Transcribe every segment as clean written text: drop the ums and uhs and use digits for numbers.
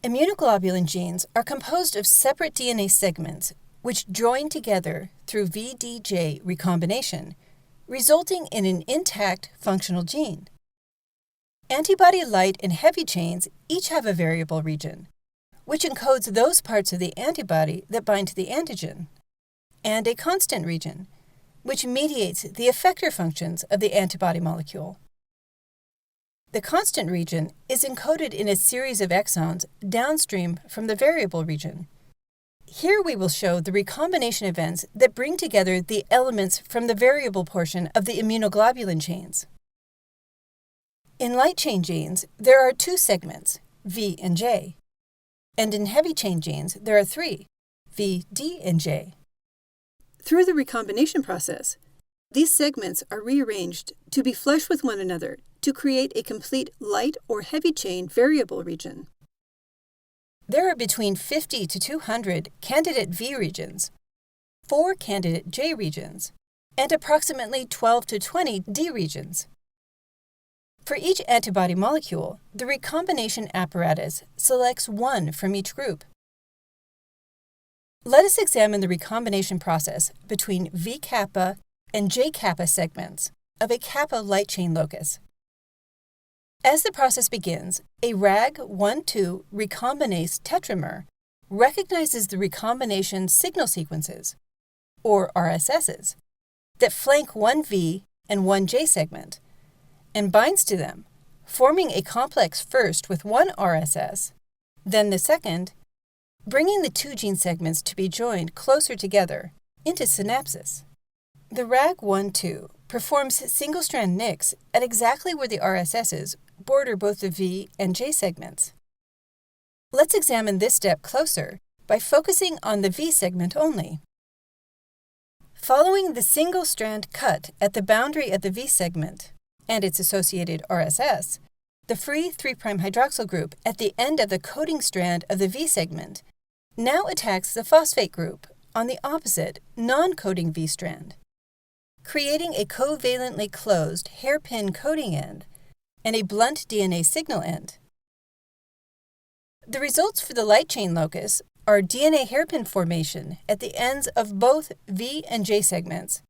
Immunoglobulin genes are composed of separate DNA segments which join together through VDJ recombination, resulting in an intact functional gene. Antibody light and heavy chains each have a variable region, which encodes those parts of the antibody that bind to the antigen, and a constant region, which mediates the effector functions of the antibody molecule. The constant region is encoded in a series of exons downstream from the variable region. Here we will show the recombination events that bring together the elements from the variable portion of the immunoglobulin chains. In light chain genes, there are two segments, V and J, and in heavy chain genes, there are three, V, D, and J. Through the recombination process, these segments are rearranged to be flush with one another to create a complete light or heavy chain variable region. There are between 50 to 200 candidate V regions, 4 candidate J regions, and approximately 12 to 20 D regions. For each antibody molecule, the recombination apparatus selects one from each group. Let us examine the recombination process between V kappa and J kappa segments of a kappa light chain locus. As the process begins, a RAG1,2 recombinase tetramer recognizes the recombination signal sequences, or RSSs, that flank one V and one J segment, and binds to them, forming a complex first with one RSS, then the second, bringing the two gene segments to be joined closer together into synapsis. The RAG1,2 performs single-strand nicks at exactly where the RSSs border both the V and J segments. Let's examine this step closer by focusing on the V segment only. Following the single-strand cut at the boundary of the V segment and its associated RSS, the free 3' hydroxyl group at the end of the coding strand of the V segment now attacks the phosphate group on the opposite, non-coding V strand, creating a covalently closed hairpin coding end and a blunt DNA signal end. The results for the light chain locus are DNA hairpin formation at the ends of both V and J segments,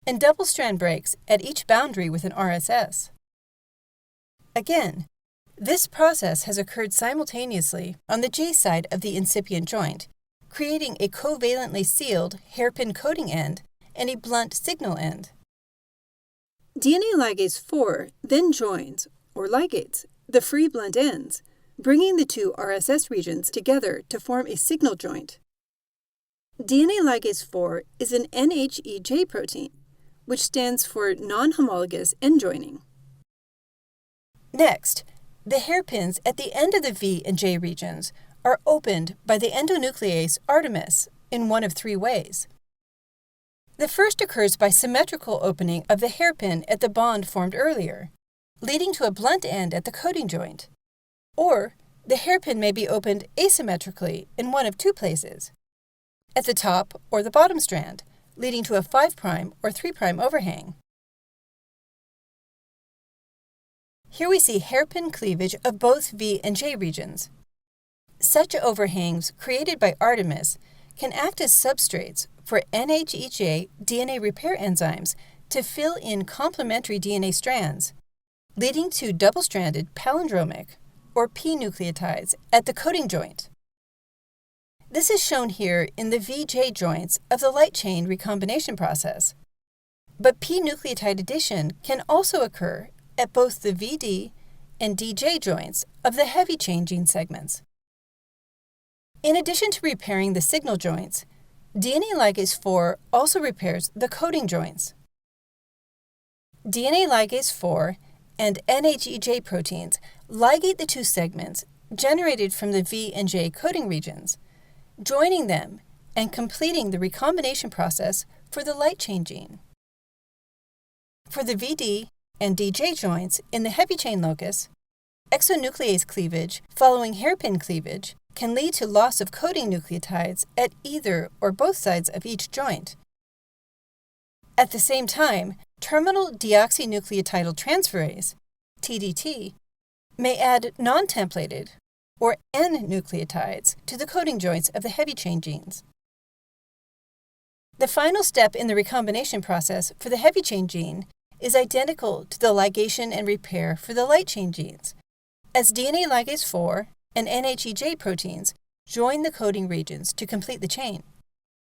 and double-strand breaks at each boundary with an RSS. Again, this process has occurred simultaneously on the J side of the incipient joint, creating a covalently sealed hairpin coding end and a blunt signal end. DNA ligase 4 then joins, or ligates, the free blunt ends, bringing the two RSS regions together to form a signal joint. DNA ligase 4 is an NHEJ protein, which stands for non-homologous end joining. Next, the hairpins at the end of the V and J regions are opened by the endonuclease Artemis in one of three ways. The first occurs by symmetrical opening of the hairpin at the bond formed earlier, leading to a blunt end at the coding joint. Or, the hairpin may be opened asymmetrically in one of two places, at the top or the bottom strand, leading to a 5' or 3' overhang. Here we see hairpin cleavage of both V and J regions. Such overhangs created by Artemis can act as substrates for NHEJ DNA repair enzymes to fill in complementary DNA strands, leading to double-stranded palindromic, or P nucleotides, at the coding joint. This is shown here in the VJ joints of the light chain recombination process. But P nucleotide addition can also occur at both the VD and DJ joints of the heavy chain gene segments. In addition to repairing the signal joints, DNA ligase 4 also repairs the coding joints. DNA ligase 4 and NHEJ proteins ligate the two segments generated from the V and J coding regions, joining them and completing the recombination process for the light chain gene. For the VD and DJ joints in the heavy chain locus, exonuclease cleavage following hairpin cleavage can lead to loss of coding nucleotides at either or both sides of each joint. At the same time, terminal deoxynucleotidyl transferase, TDT, may add non-templated or N nucleotides, to the coding joints of the heavy chain genes. The final step in the recombination process for the heavy chain gene is identical to the ligation and repair for the light chain genes, as DNA ligase 4 and NHEJ proteins join the coding regions to complete the chain.